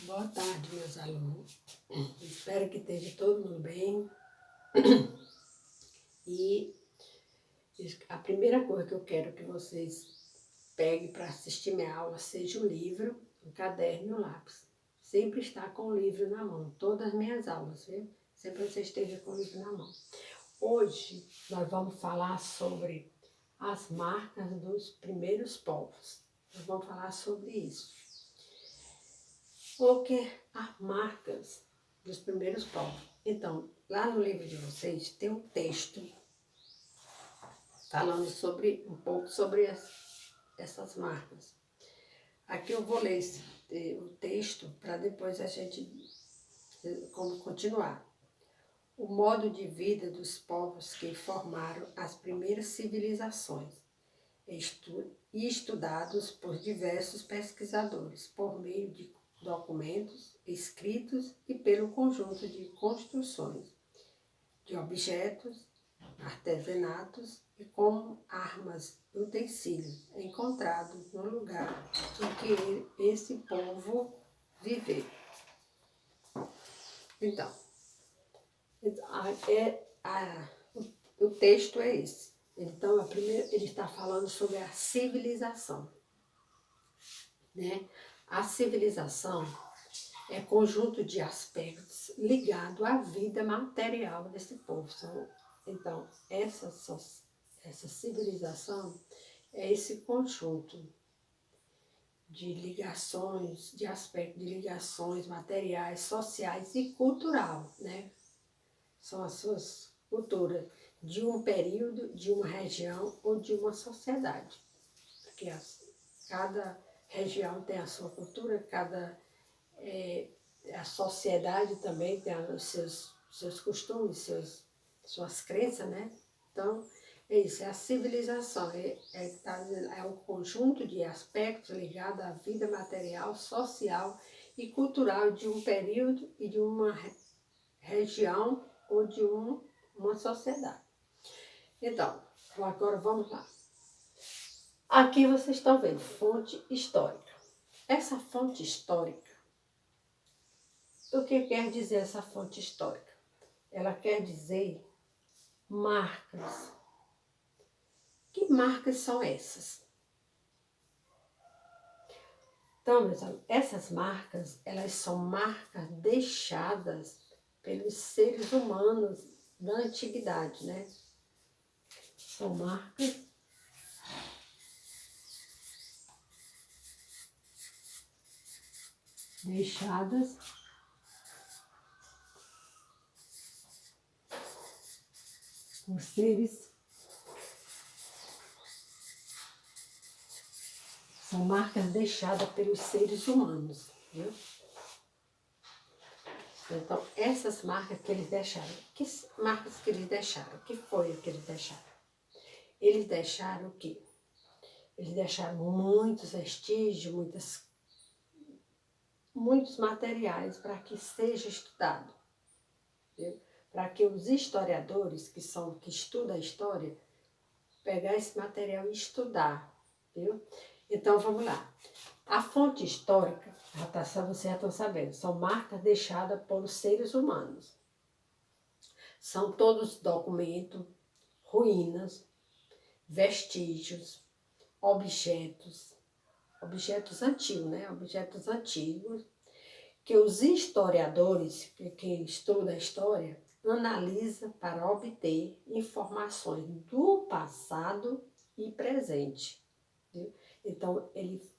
Boa tarde, meus alunos. Espero que esteja todo mundo bem. E a primeira coisa que eu quero que vocês peguem para assistir minha aula seja um livro, um caderno e um lápis. Sempre estar com o livro na mão, todas as minhas aulas, viu? Sempre você esteja com o livro na mão. Hoje nós vamos falar sobre as marcas dos primeiros povos. Nós vamos falar sobre isso. Porque as marcas dos primeiros povos. Então, lá no livro de vocês tem um texto falando um pouco sobre essas marcas. Aqui eu vou ler o texto para depois a gente como continuar. O modo de vida dos povos que formaram as primeiras civilizações, estudados por diversos pesquisadores, por meio de documentos escritos e pelo conjunto de construções, de objetos, artesanatos e como armas e utensílios encontrados no lugar em que esse povo viveu. Então, o texto é esse. Então, ele está falando sobre a civilização, né? A civilização é conjunto de aspectos ligado à vida material desse povo. Então, essa civilização é esse conjunto de ligações, de aspectos de ligações materiais, sociais e cultural, né? São as suas culturas de um período, de uma região ou de uma sociedade. Porque cada região tem a sua cultura, a sociedade também tem os seus costumes, suas crenças, né? Então, é isso, é a civilização, é um conjunto de aspectos ligados à vida material, social e cultural de um período e de uma região ou de uma sociedade. Então, agora vamos lá. Aqui vocês estão vendo fonte histórica. Essa fonte histórica, o que quer dizer essa fonte histórica? Ela quer dizer marcas. Que marcas são essas? Então, meus amigos, essas marcas, elas são marcas deixadas pelos seres humanos da antiguidade, né? São marcas deixadas por seres. São marcas deixadas pelos seres humanos, viu? Então, essas marcas que eles deixaram, que marcas que eles deixaram? O que foi o que eles deixaram? Eles deixaram o quê? Eles deixaram muitos vestígios, muitos materiais para que seja estudado, para que os historiadores, que estudam a história, pegar esse material e estudar, viu? Então, vamos lá. A fonte histórica, vocês já estão sabendo, são marcas deixadas pelos seres humanos. São todos documentos, ruínas, vestígios, objetos antigos, né? Objetos antigos, que os historiadores, quem estuda a história, analisa para obter informações do passado e presente. Viu? Então, eles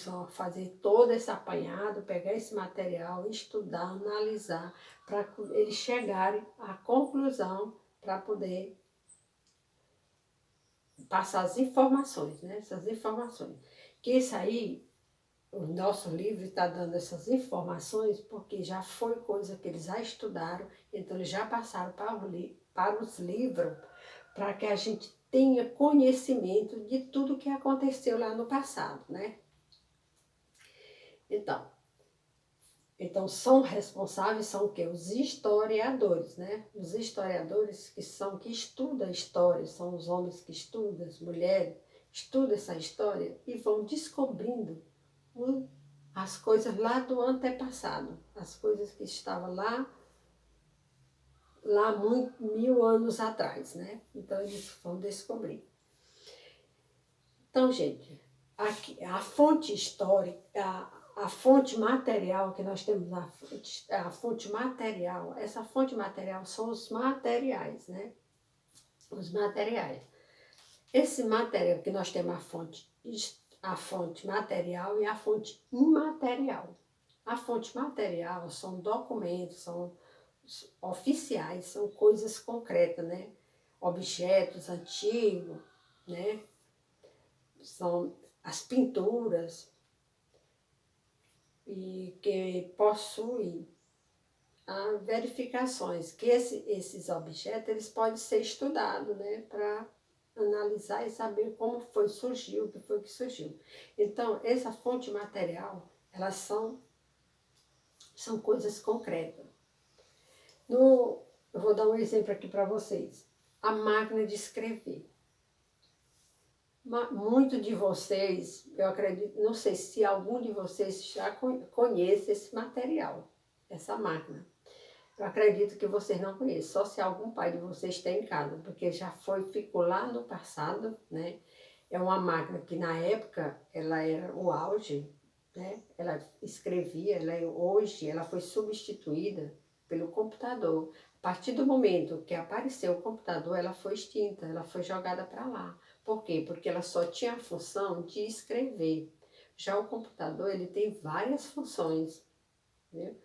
vão fazer todo esse apanhado, pegar esse material, estudar, analisar, para eles chegarem à conclusão para poder passar as informações, né? Essas informações. Que isso aí, o nosso livro está dando essas informações porque já foi coisa que eles já estudaram, então eles já passaram para os livros, para que a gente tenha conhecimento de tudo que aconteceu lá no passado, né? Então são responsáveis, são o quê? Os historiadores, né? Os historiadores que estudam a história, são os homens que estudam, as mulheres, estudam essa história e vão descobrindo a as coisas lá do antepassado, as coisas que estavam lá muito, 1000 anos atrás, né? Então eles vão descobrir. Então, gente, aqui, a fonte histórica, a fonte material que nós temos, a fonte material, essa fonte material são os materiais, né? Os materiais. Esse material que nós temos a fonte material e a fonte imaterial. A fonte material são documentos, são oficiais, são coisas concretas, né? Objetos antigos, né? São as pinturas e que possuem verificações que esses objetos eles podem ser estudados, né? Para analisar e saber como surgiu, o que foi que surgiu. Então, essa fonte material, elas são coisas concretas. Eu vou dar um exemplo aqui para vocês. A máquina de escrever. Muito de vocês, eu acredito, não sei se algum de vocês já conhece esse material, essa máquina. Eu acredito que vocês não conhecem, só se algum pai de vocês tem em casa, porque ficou lá no passado, né? É uma máquina que na época ela era o auge, né? Ela escrevia, hoje ela foi substituída pelo computador. A partir do momento que apareceu o computador, ela foi extinta, ela foi jogada para lá. Por quê? Porque ela só tinha a função de escrever. Já o computador, ele tem várias funções, né?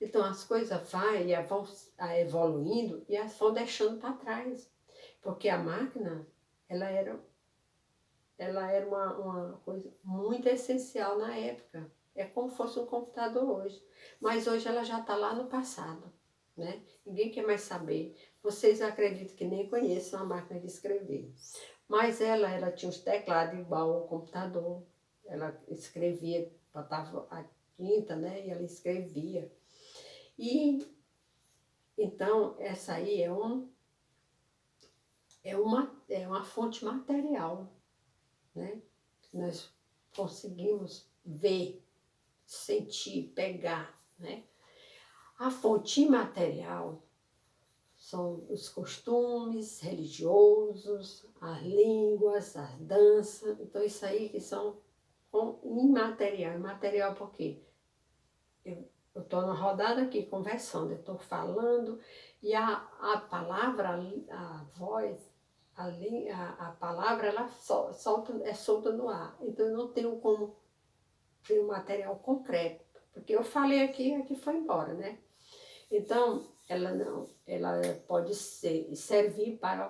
Então as coisas vão evoluindo e as vão deixando para trás. Porque a máquina, ela era uma coisa muito essencial na época. É como se fosse um computador hoje. Mas hoje ela já está lá no passado, né? Ninguém quer mais saber. Vocês acreditam que nem conhecem a máquina de escrever. Mas ela tinha os teclados igual ao computador. Ela escrevia, botava a tinta, né? E ela escrevia. E então essa aí é uma fonte material, né? Nós conseguimos ver, sentir, pegar, né? A fonte imaterial são os costumes religiosos, as línguas, as danças. Então isso aí que são imaterial. Imaterial por quê? Eu estou na rodada aqui conversando, eu estou falando e a palavra, a voz, a palavra, ela é solta no ar. Então eu não tenho como ter um material concreto, porque eu falei aqui foi embora, né? Então ela pode servir para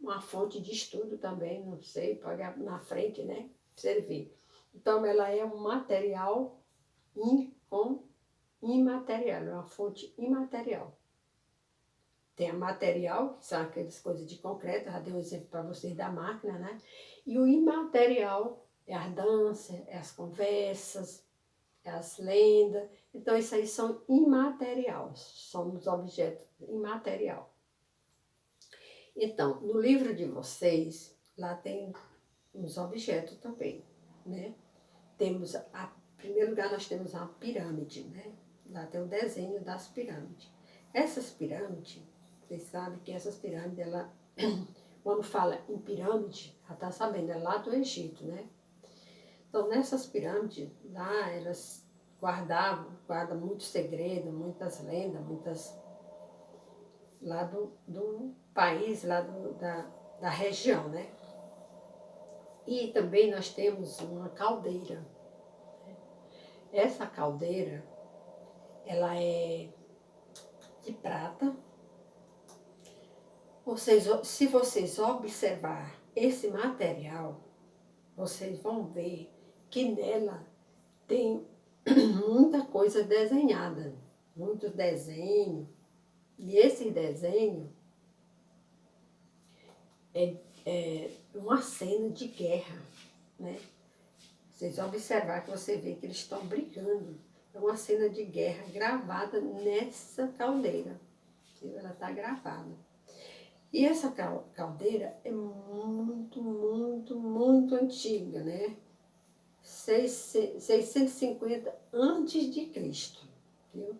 uma fonte de estudo também, não sei, pode na frente, né? Servir. Então ela é um material imaterial, é uma fonte imaterial. Tem a material, que são aquelas coisas de concreto, já dei um exemplo para vocês da máquina, né? E o imaterial é a dança, é as conversas, é as lendas. Então, isso aí são imateriais, são os objetos imaterial. Então, no livro de vocês, lá tem uns objetos também, né? Temos, em primeiro lugar, nós temos a pirâmide, né? Lá tem o desenho das pirâmides. Essas pirâmides, vocês sabem que essas pirâmides, quando fala em pirâmide, já está sabendo, é lá do Egito, né? Então, nessas pirâmides, lá elas guardam muitos segredos, muitas lendas, lá do país, lá da região, né? E também nós temos uma caldeira. Essa caldeira, ela é de prata. Se vocês observar esse material, vocês vão ver que nela tem muita coisa desenhada, muito desenho. E esse desenho é uma cena de guerra, né? Vocês observar que você vê que eles estão brigando. É uma cena de guerra gravada nessa caldeira. Ela está gravada. E essa caldeira é muito, muito, muito antiga, né? 650 antes de Cristo, viu?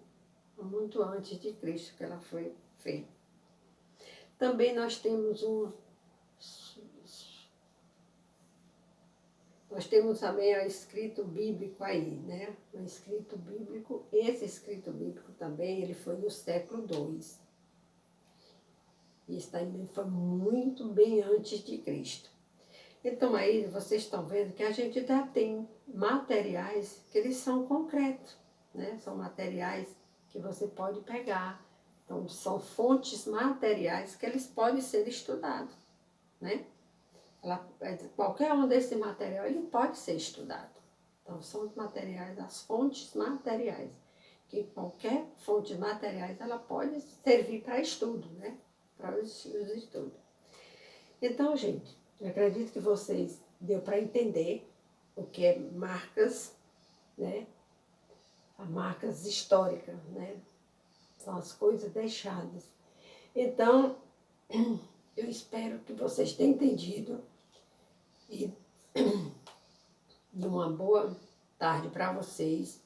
Muito antes de Cristo que ela foi feita. Também nós temos também o escrito bíblico aí, né? O escrito bíblico, esse escrito bíblico também, ele foi no século II. Isso também foi muito bem antes de Cristo. Então aí vocês estão vendo que a gente já tem materiais que eles são concretos, né? São materiais que você pode pegar. Então são fontes materiais que eles podem ser estudados, né? Qualquer um desse material ele pode ser estudado. Então são os materiais, as fontes materiais, que qualquer fonte materiais ela pode servir para estudo, né? Para os estudos. Então, gente, eu acredito que vocês deu para entender o que é marcas, né? As marcas históricas, né? São as coisas deixadas. Então, eu espero que vocês tenham entendido e uma boa tarde para vocês.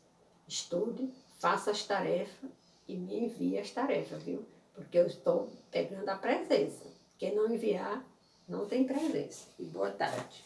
Estude, faça as tarefas e me envie as tarefas, viu? Porque eu estou pegando a presença. Quem não enviar, não tem presença. E boa tarde.